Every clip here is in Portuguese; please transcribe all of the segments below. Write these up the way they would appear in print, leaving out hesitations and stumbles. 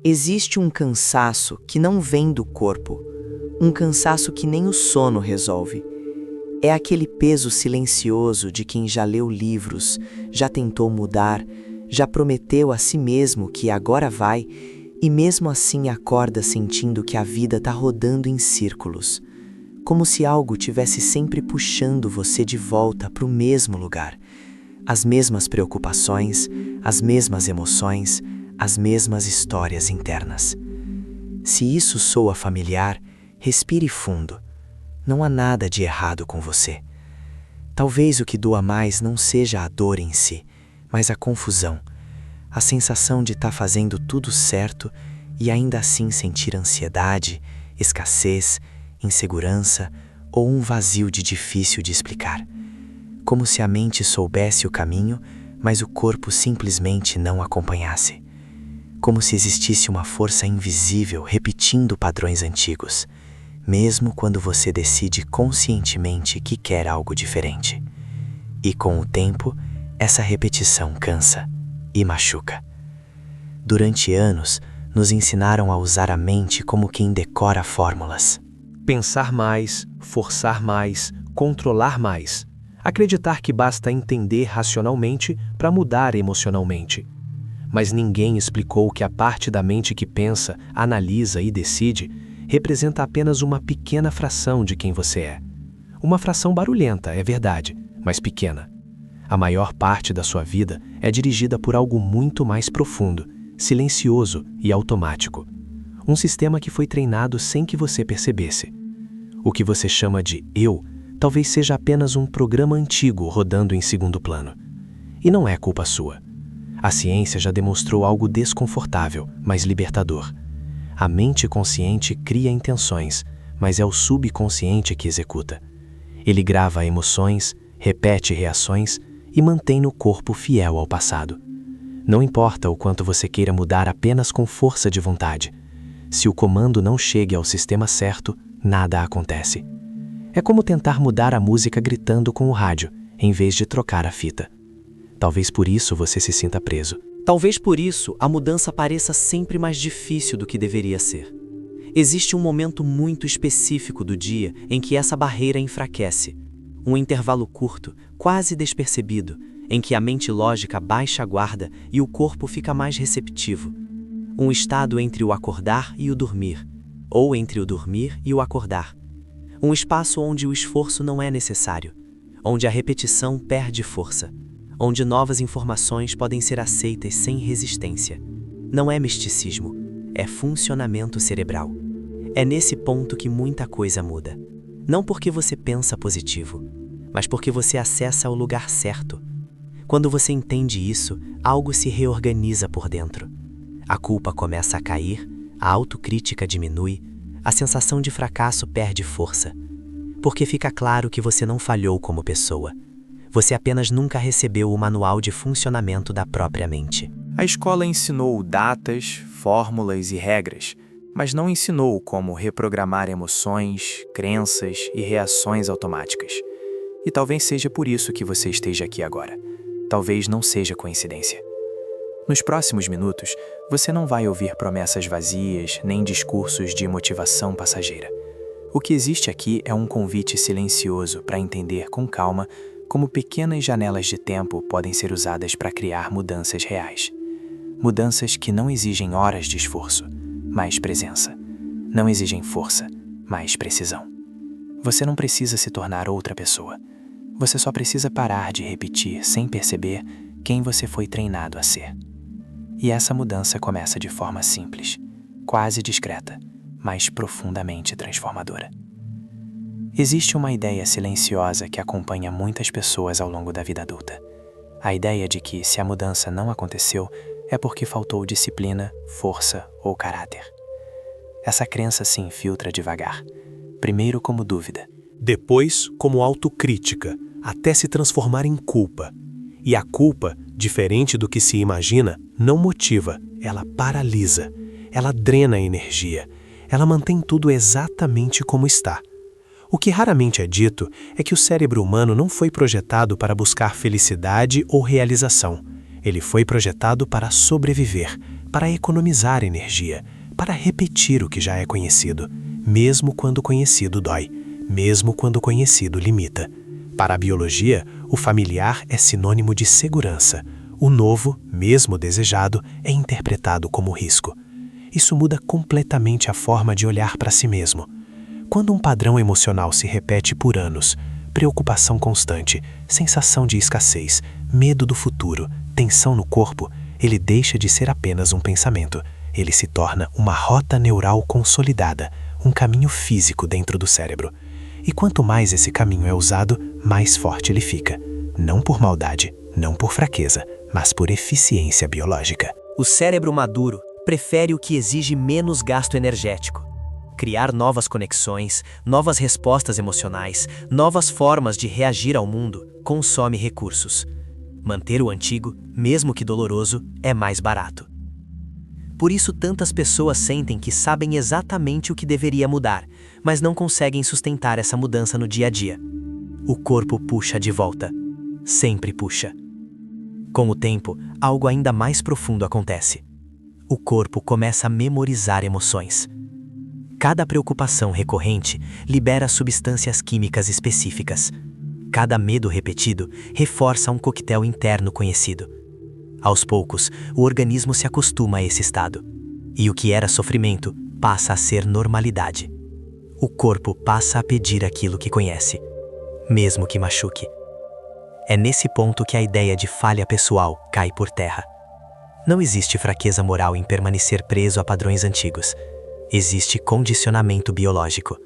Existe um cansaço que não vem do corpo, um cansaço que nem o sono resolve. É aquele peso silencioso de quem já leu livros, já tentou mudar, já prometeu a si mesmo que agora vai, e mesmo assim acorda sentindo que a vida tá rodando em círculos, como se algo tivesse sempre puxando você de volta para o mesmo lugar. As mesmas preocupações, as mesmas emoções, as mesmas histórias internas. Se isso soa familiar, respire fundo. Não há nada de errado com você. Talvez o que doa mais não seja a dor em si, mas a confusão, a sensação de estar fazendo tudo certo e ainda assim sentir ansiedade, escassez, insegurança ou um vazio difícil de explicar. Como se a mente soubesse o caminho, mas o corpo simplesmente não acompanhasse. Como se existisse uma força invisível repetindo padrões antigos, mesmo quando você decide conscientemente que quer algo diferente. E com o tempo, essa repetição cansa e machuca. Durante anos, nos ensinaram a usar a mente como quem decora fórmulas. Pensar mais, forçar mais, controlar mais. Acreditar que basta entender racionalmente para mudar emocionalmente. Mas ninguém explicou que a parte da mente que pensa, analisa e decide representa apenas uma pequena fração de quem você é. Uma fração barulhenta, é verdade, mas pequena. A maior parte da sua vida é dirigida por algo muito mais profundo, silencioso e automático. Um sistema que foi treinado sem que você percebesse. O que você chama de eu talvez seja apenas um programa antigo rodando em segundo plano. E não é culpa sua. A ciência já demonstrou algo desconfortável, mas libertador. A mente consciente cria intenções, mas é o subconsciente que executa. Ele grava emoções, repete reações e mantém no corpo fiel ao passado. Não importa o quanto você queira mudar apenas com força de vontade. Se o comando não chegue ao sistema certo, nada acontece. É como tentar mudar a música gritando com o rádio, em vez de trocar a fita. Talvez por isso você se sinta preso. Talvez por isso a mudança pareça sempre mais difícil do que deveria ser. Existe um momento muito específico do dia em que essa barreira enfraquece. Um intervalo curto, quase despercebido, em que a mente lógica baixa a guarda e o corpo fica mais receptivo. Um estado entre o acordar e o dormir, ou entre o dormir e o acordar. Um espaço onde o esforço não é necessário, onde a repetição perde força, onde novas informações podem ser aceitas sem resistência. Não é misticismo, é funcionamento cerebral. É nesse ponto que muita coisa muda. Não porque você pensa positivo, mas porque você acessa o lugar certo. Quando você entende isso, algo se reorganiza por dentro. A culpa começa a cair, a autocrítica diminui, a sensação de fracasso perde força. Porque fica claro que você não falhou como pessoa. Você apenas nunca recebeu o manual de funcionamento da própria mente. A escola ensinou datas, fórmulas e regras, mas não ensinou como reprogramar emoções, crenças e reações automáticas. E talvez seja por isso que você esteja aqui agora. Talvez não seja coincidência. Nos próximos minutos, você não vai ouvir promessas vazias nem discursos de motivação passageira. O que existe aqui é um convite silencioso para entender com calma como pequenas janelas de tempo podem ser usadas para criar mudanças reais. Mudanças que não exigem horas de esforço, mas presença. Não exigem força, mas precisão. Você não precisa se tornar outra pessoa. Você só precisa parar de repetir sem perceber quem você foi treinado a ser. E essa mudança começa de forma simples, quase discreta, mas profundamente transformadora. Existe uma ideia silenciosa que acompanha muitas pessoas ao longo da vida adulta. A ideia de que, se a mudança não aconteceu, é porque faltou disciplina, força ou caráter. Essa crença se infiltra devagar, primeiro como dúvida, Depois como autocrítica, até se transformar em culpa. E a culpa, diferente do que se imagina, não motiva, ela paralisa, ela drena a energia, ela mantém tudo exatamente como está. O que raramente é dito é que o cérebro humano não foi projetado para buscar felicidade ou realização. Ele foi projetado para sobreviver, para economizar energia, para repetir o que já é conhecido, mesmo quando o conhecido dói, mesmo quando o conhecido limita. Para a biologia, o familiar é sinônimo de segurança. O novo, mesmo desejado, é interpretado como risco. Isso muda completamente a forma de olhar para si mesmo. Quando um padrão emocional se repete por anos, preocupação constante, sensação de escassez, medo do futuro, tensão no corpo, ele deixa de ser apenas um pensamento. Ele se torna uma rota neural consolidada, um caminho físico dentro do cérebro. E quanto mais esse caminho é usado, mais forte ele fica. Não por maldade, não por fraqueza, mas por eficiência biológica. O cérebro maduro prefere o que exige menos gasto energético. Criar novas conexões, novas respostas emocionais, novas formas de reagir ao mundo consome recursos. Manter o antigo, mesmo que doloroso, é mais barato. Por isso tantas pessoas sentem que sabem exatamente o que deveria mudar, mas não conseguem sustentar essa mudança no dia a dia. O corpo puxa de volta. Sempre puxa. Com o tempo, algo ainda mais profundo acontece. O corpo começa a memorizar emoções. Cada preocupação recorrente libera substâncias químicas específicas. Cada medo repetido reforça um coquetel interno conhecido. Aos poucos, o organismo se acostuma a esse estado. E o que era sofrimento passa a ser normalidade. O corpo passa a pedir aquilo que conhece, mesmo que machuque. É nesse ponto que a ideia de falha pessoal cai por terra. Não existe fraqueza moral em permanecer preso a padrões antigos. Existe condicionamento biológico.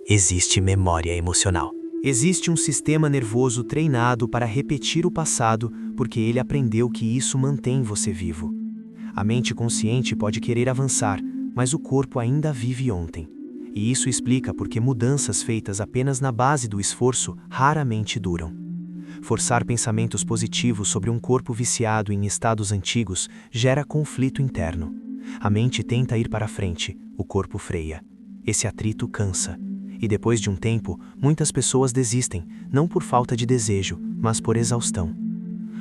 Existe memória emocional. Existe um sistema nervoso treinado para repetir o passado porque ele aprendeu que isso mantém você vivo. A mente consciente pode querer avançar, mas o corpo ainda vive ontem. E isso explica porque mudanças feitas apenas na base do esforço raramente duram. Forçar pensamentos positivos sobre um corpo viciado em estados antigos gera conflito interno. A mente tenta ir para frente, o corpo freia. Esse atrito cansa. E depois de um tempo, muitas pessoas desistem, não por falta de desejo, mas por exaustão.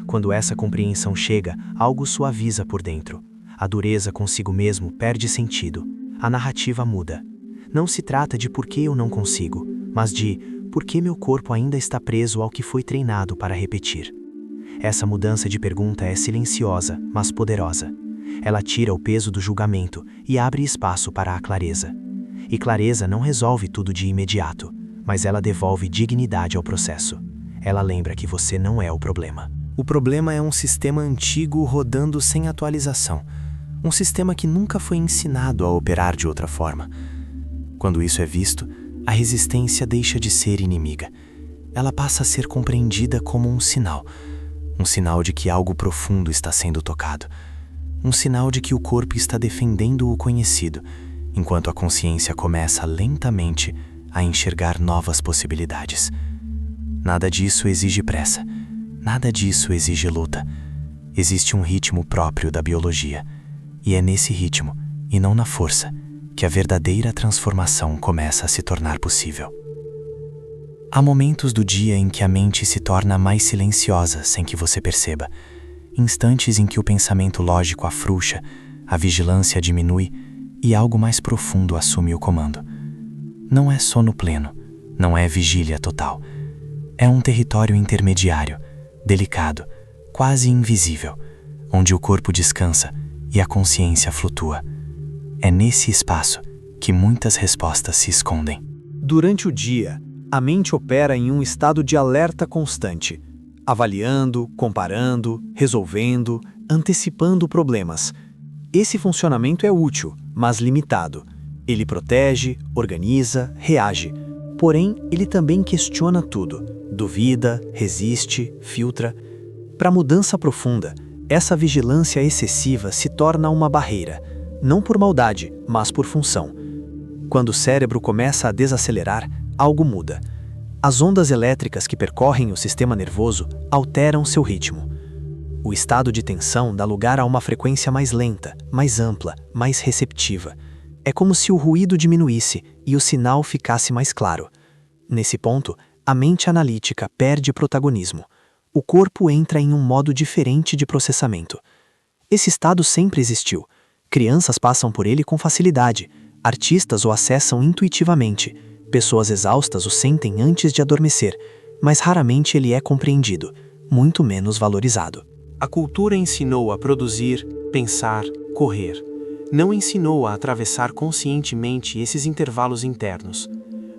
Quando essa compreensão chega, algo suaviza por dentro. A dureza consigo mesmo perde sentido. A narrativa muda. Não se trata de por que eu não consigo, mas de por que meu corpo ainda está preso ao que foi treinado para repetir. Essa mudança de pergunta é silenciosa, mas poderosa. Ela tira o peso do julgamento e abre espaço para a clareza. E clareza não resolve tudo de imediato, mas ela devolve dignidade ao processo. Ela lembra que você não é o problema. O problema é um sistema antigo rodando sem atualização. Um sistema que nunca foi ensinado a operar de outra forma. Quando isso é visto, a resistência deixa de ser inimiga. Ela passa a ser compreendida como um sinal de que algo profundo está sendo tocado. Um sinal de que o corpo está defendendo o conhecido, enquanto a consciência começa lentamente a enxergar novas possibilidades. Nada disso exige pressa. Nada disso exige luta. Existe um ritmo próprio da biologia. E é nesse ritmo, e não na força, que a verdadeira transformação começa a se tornar possível. Há momentos do dia em que a mente se torna mais silenciosa sem que você perceba. Instantes em que o pensamento lógico afrouxa, a vigilância diminui e algo mais profundo assume o comando. Não é sono pleno, não é vigília total. É um território intermediário, delicado, quase invisível, onde o corpo descansa e a consciência flutua. É nesse espaço que muitas respostas se escondem. Durante o dia, a mente opera em um estado de alerta constante, avaliando, comparando, resolvendo, antecipando problemas. Esse funcionamento é útil, mas limitado. Ele protege, organiza, reage. Porém, ele também questiona tudo. Duvida, resiste, filtra. Para mudança profunda, essa vigilância excessiva se torna uma barreira, não por maldade, mas por função. Quando o cérebro começa a desacelerar, algo muda. As ondas elétricas que percorrem o sistema nervoso alteram seu ritmo. O estado de tensão dá lugar a uma frequência mais lenta, mais ampla, mais receptiva. É como se o ruído diminuísse e o sinal ficasse mais claro. Nesse ponto, a mente analítica perde protagonismo. O corpo entra em um modo diferente de processamento. Esse estado sempre existiu. Crianças passam por ele com facilidade, artistas o acessam intuitivamente, pessoas exaustas o sentem antes de adormecer, mas raramente ele é compreendido, muito menos valorizado. A cultura ensinou a produzir, pensar, correr. Não ensinou a atravessar conscientemente esses intervalos internos.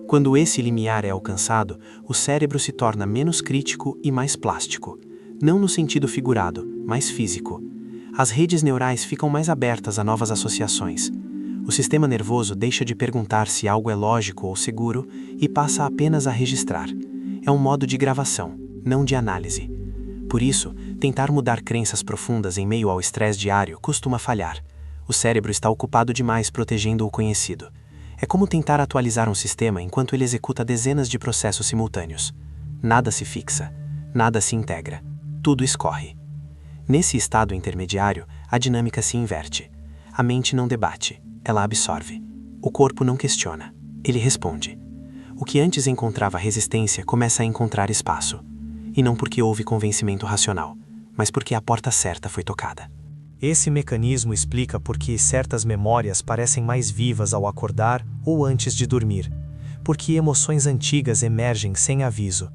Quando esse limiar é alcançado, o cérebro se torna menos crítico e mais plástico. Não no sentido figurado, mas físico. As redes neurais ficam mais abertas a novas associações. O sistema nervoso deixa de perguntar se algo é lógico ou seguro e passa apenas a registrar. É um modo de gravação, não de análise. Por isso, tentar mudar crenças profundas em meio ao estresse diário costuma falhar. O cérebro está ocupado demais protegendo o conhecido. É como tentar atualizar um sistema enquanto ele executa dezenas de processos simultâneos. Nada se fixa, nada se integra, tudo escorre. Nesse estado intermediário, a dinâmica se inverte. A mente não debate, ela absorve. O corpo não questiona, ele responde. O que antes encontrava resistência começa a encontrar espaço. E não porque houve convencimento racional, mas porque a porta certa foi tocada. Esse mecanismo explica por que certas memórias parecem mais vivas ao acordar ou antes de dormir, porque emoções antigas emergem sem aviso,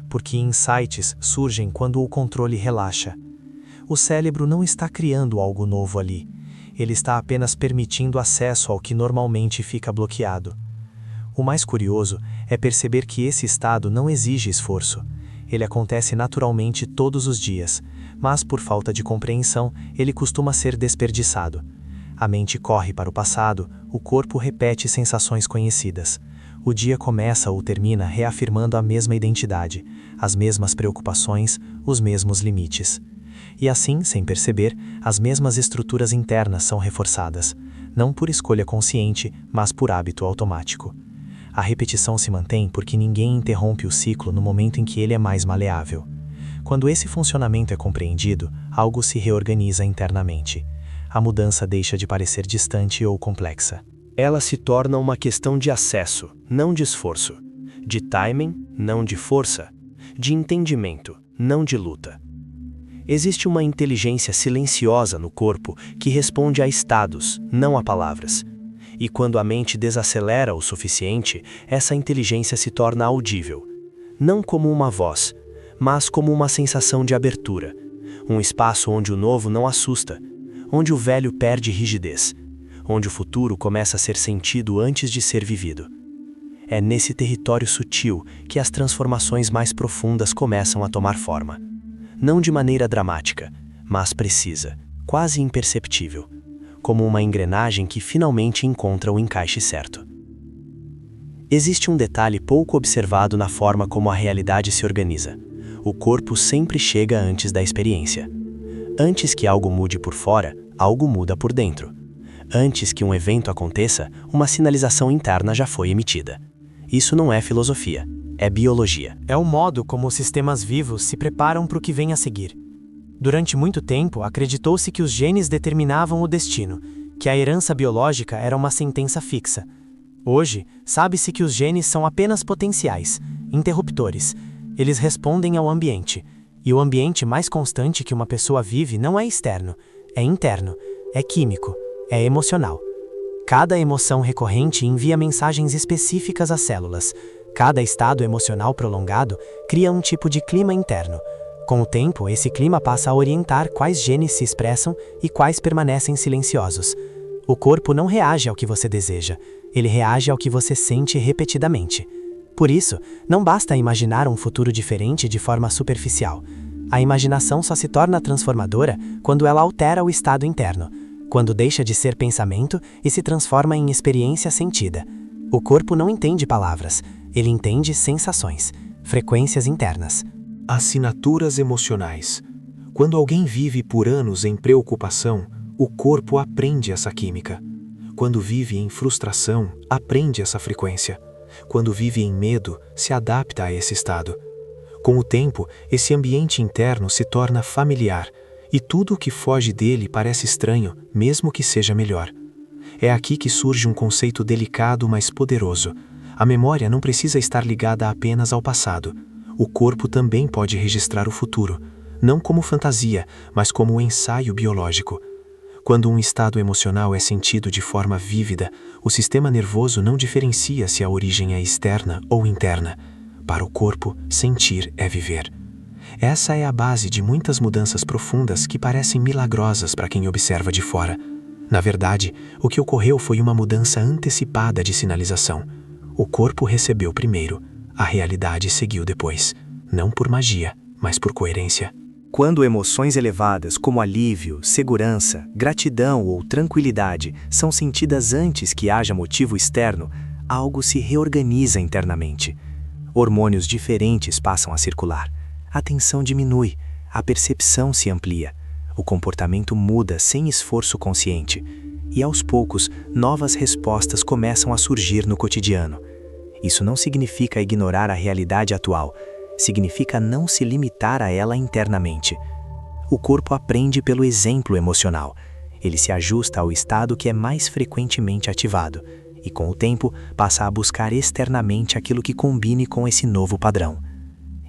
porque insights surgem quando o controle relaxa. O cérebro não está criando algo novo ali, ele está apenas permitindo acesso ao que normalmente fica bloqueado. O mais curioso é perceber que esse estado não exige esforço. Ele acontece naturalmente todos os dias, mas por falta de compreensão, ele costuma ser desperdiçado. A mente corre para o passado, o corpo repete sensações conhecidas. O dia começa ou termina reafirmando a mesma identidade, as mesmas preocupações, os mesmos limites. E assim, sem perceber, as mesmas estruturas internas são reforçadas, não por escolha consciente, mas por hábito automático. A repetição se mantém porque ninguém interrompe o ciclo no momento em que ele é mais maleável. Quando esse funcionamento é compreendido, algo se reorganiza internamente. A mudança deixa de parecer distante ou complexa. Ela se torna uma questão de acesso, não de esforço, de timing, não de força, de entendimento, não de luta. Existe uma inteligência silenciosa no corpo que responde a estados, não a palavras. E quando a mente desacelera o suficiente, essa inteligência se torna audível. Não como uma voz, mas como uma sensação de abertura. Um espaço onde o novo não assusta, onde o velho perde rigidez, onde o futuro começa a ser sentido antes de ser vivido. É nesse território sutil que as transformações mais profundas começam a tomar forma. Não de maneira dramática, mas precisa, quase imperceptível, como uma engrenagem que finalmente encontra o encaixe certo. Existe um detalhe pouco observado na forma como a realidade se organiza. O corpo sempre chega antes da experiência. Antes que algo mude por fora, algo muda por dentro. Antes que um evento aconteça, uma sinalização interna já foi emitida. Isso não é filosofia, é biologia. É o modo como os sistemas vivos se preparam para o que vem a seguir. Durante muito tempo, acreditou-se que os genes determinavam o destino, que a herança biológica era uma sentença fixa. Hoje, sabe-se que os genes são apenas potenciais, interruptores. Eles respondem ao ambiente. E o ambiente mais constante que uma pessoa vive não é externo, é interno, é químico, é emocional. Cada emoção recorrente envia mensagens específicas às células. Cada estado emocional prolongado cria um tipo de clima interno. Com o tempo, esse clima passa a orientar quais genes se expressam e quais permanecem silenciosos. O corpo não reage ao que você deseja, ele reage ao que você sente repetidamente. Por isso, não basta imaginar um futuro diferente de forma superficial. A imaginação só se torna transformadora quando ela altera o estado interno, quando deixa de ser pensamento e se transforma em experiência sentida. O corpo não entende palavras, ele entende sensações, frequências internas. Assinaturas emocionais. Quando alguém vive por anos em preocupação, o corpo aprende essa química. Quando vive em frustração, aprende essa frequência. Quando vive em medo, se adapta a esse estado. Com o tempo, esse ambiente interno se torna familiar, e tudo o que foge dele parece estranho, mesmo que seja melhor. É aqui que surge um conceito delicado, mas poderoso. A memória não precisa estar ligada apenas ao passado. O corpo também pode registrar o futuro, não como fantasia, mas como um ensaio biológico. Quando um estado emocional é sentido de forma vívida, o sistema nervoso não diferencia se a origem é externa ou interna. Para o corpo, sentir é viver. Essa é a base de muitas mudanças profundas que parecem milagrosas para quem observa de fora. Na verdade, o que ocorreu foi uma mudança antecipada de sinalização. O corpo recebeu primeiro, a realidade seguiu depois. Não por magia, mas por coerência. Quando emoções elevadas como alívio, segurança, gratidão ou tranquilidade são sentidas antes que haja motivo externo, algo se reorganiza internamente. Hormônios diferentes passam a circular. A tensão diminui, a percepção se amplia, o comportamento muda sem esforço consciente, e aos poucos novas respostas começam a surgir no cotidiano. Isso não significa ignorar a realidade atual, significa não se limitar a ela internamente. O corpo aprende pelo exemplo emocional. Ele se ajusta ao estado que é mais frequentemente ativado e, com o tempo, passa a buscar externamente aquilo que combine com esse novo padrão.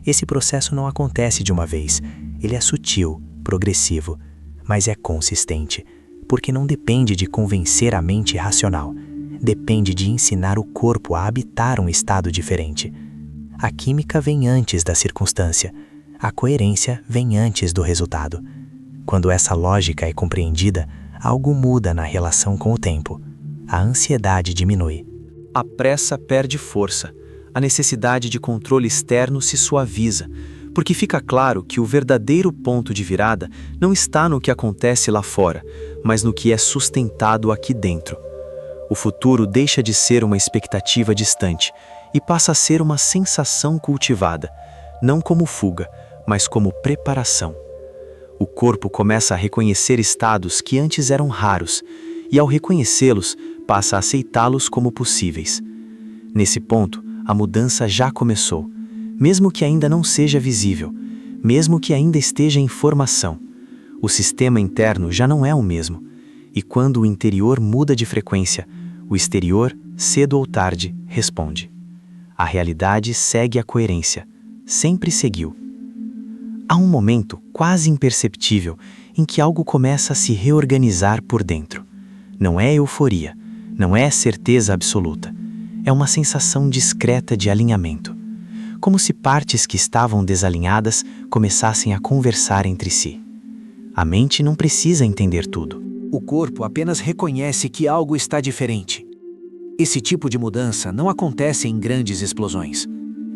Esse processo não acontece de uma vez. Ele é sutil, progressivo, mas é consistente, porque não depende de convencer a mente racional. Depende de ensinar o corpo a habitar um estado diferente. A química vem antes da circunstância. A coerência vem antes do resultado. Quando essa lógica é compreendida, algo muda na relação com o tempo. A ansiedade diminui. A pressa perde força. A necessidade de controle externo se suaviza, porque fica claro que o verdadeiro ponto de virada não está no que acontece lá fora, mas no que é sustentado aqui dentro. O futuro deixa de ser uma expectativa distante e passa a ser uma sensação cultivada, não como fuga, mas como preparação. O corpo começa a reconhecer estados que antes eram raros, e ao reconhecê-los, passa a aceitá-los como possíveis. Nesse ponto, a mudança já começou, mesmo que ainda não seja visível, mesmo que ainda esteja em formação. O sistema interno já não é o mesmo, e quando o interior muda de frequência, o exterior, cedo ou tarde, responde. A realidade segue a coerência, sempre seguiu. Há um momento quase imperceptível em que algo começa a se reorganizar por dentro. Não é euforia, não é certeza absoluta. É uma sensação discreta de alinhamento, como se partes que estavam desalinhadas começassem a conversar entre si. A mente não precisa entender tudo. O corpo apenas reconhece que algo está diferente. Esse tipo de mudança não acontece em grandes explosões.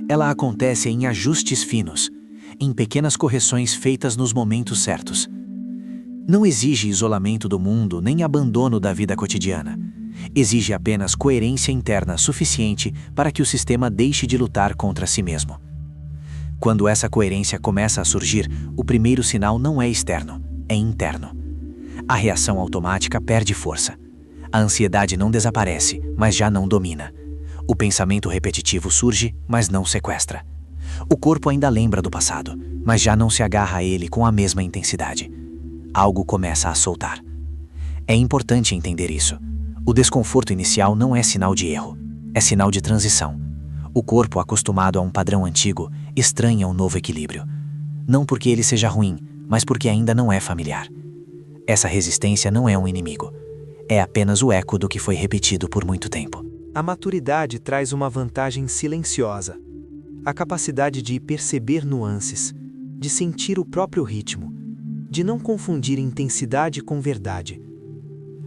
Ela acontece em ajustes finos, em pequenas correções feitas nos momentos certos. Não exige isolamento do mundo nem abandono da vida cotidiana. Exige apenas coerência interna suficiente para que o sistema deixe de lutar contra si mesmo. Quando essa coerência começa a surgir, o primeiro sinal não é externo, é interno. A reação automática perde força. A ansiedade não desaparece, mas já não domina. O pensamento repetitivo surge, mas não sequestra. O corpo ainda lembra do passado, mas já não se agarra a ele com a mesma intensidade. Algo começa a soltar. É importante entender isso. O desconforto inicial não é sinal de erro, é sinal de transição. O corpo, acostumado a um padrão antigo, estranha um novo equilíbrio. Não porque ele seja ruim, mas porque ainda não é familiar. Essa resistência não é um inimigo. É apenas o eco do que foi repetido por muito tempo. A maturidade traz uma vantagem silenciosa. A capacidade de perceber nuances, de sentir o próprio ritmo, de não confundir intensidade com verdade.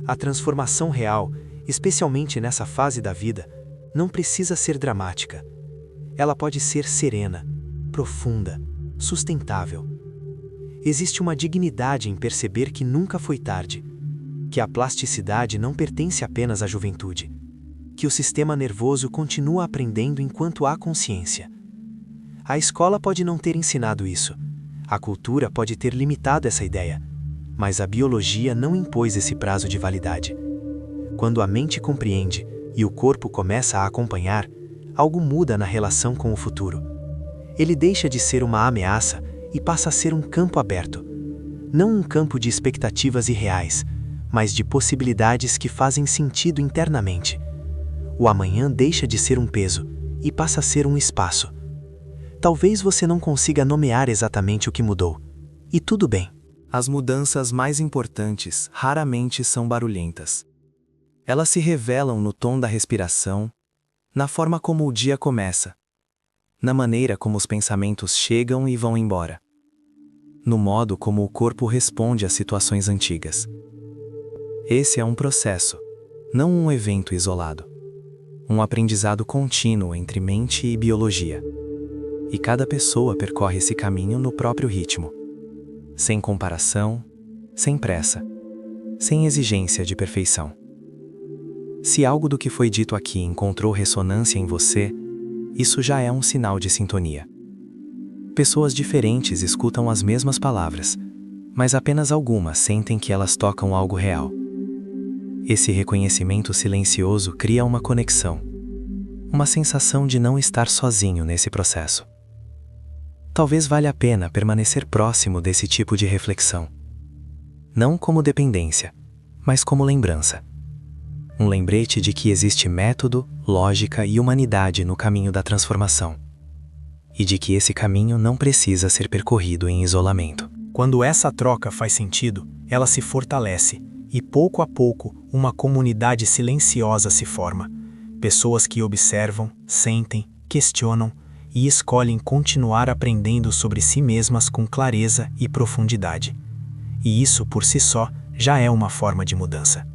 A transformação real, especialmente nessa fase da vida, não precisa ser dramática. Ela pode ser serena, profunda, sustentável. Existe uma dignidade em perceber que nunca foi tarde, que a plasticidade não pertence apenas à juventude, que o sistema nervoso continua aprendendo enquanto há consciência. A escola pode não ter ensinado isso, a cultura pode ter limitado essa ideia, mas a biologia não impôs esse prazo de validade. Quando a mente compreende e o corpo começa a acompanhar, algo muda na relação com o futuro. Ele deixa de ser uma ameaça e passa a ser um campo aberto. Não um campo de expectativas irreais, mas de possibilidades que fazem sentido internamente. O amanhã deixa de ser um peso e passa a ser um espaço. Talvez você não consiga nomear exatamente o que mudou. E tudo bem. As mudanças mais importantes raramente são barulhentas. Elas se revelam no tom da respiração, na forma como o dia começa, na maneira como os pensamentos chegam e vão embora, no modo como o corpo responde às situações antigas. Esse é um processo, não um evento isolado. Um aprendizado contínuo entre mente e biologia. E cada pessoa percorre esse caminho no próprio ritmo. Sem comparação, sem pressa, sem exigência de perfeição. Se algo do que foi dito aqui encontrou ressonância em você, isso já é um sinal de sintonia. Pessoas diferentes escutam as mesmas palavras, mas apenas algumas sentem que elas tocam algo real. Esse reconhecimento silencioso cria uma conexão, uma sensação de não estar sozinho nesse processo. Talvez valha a pena permanecer próximo desse tipo de reflexão. Não como dependência, mas como lembrança. Um lembrete de que existe método, lógica e humanidade no caminho da transformação. E de que esse caminho não precisa ser percorrido em isolamento. Quando essa troca faz sentido, ela se fortalece, e pouco a pouco uma comunidade silenciosa se forma. Pessoas que observam, sentem, questionam e escolhem continuar aprendendo sobre si mesmas com clareza e profundidade. E isso por si só já é uma forma de mudança.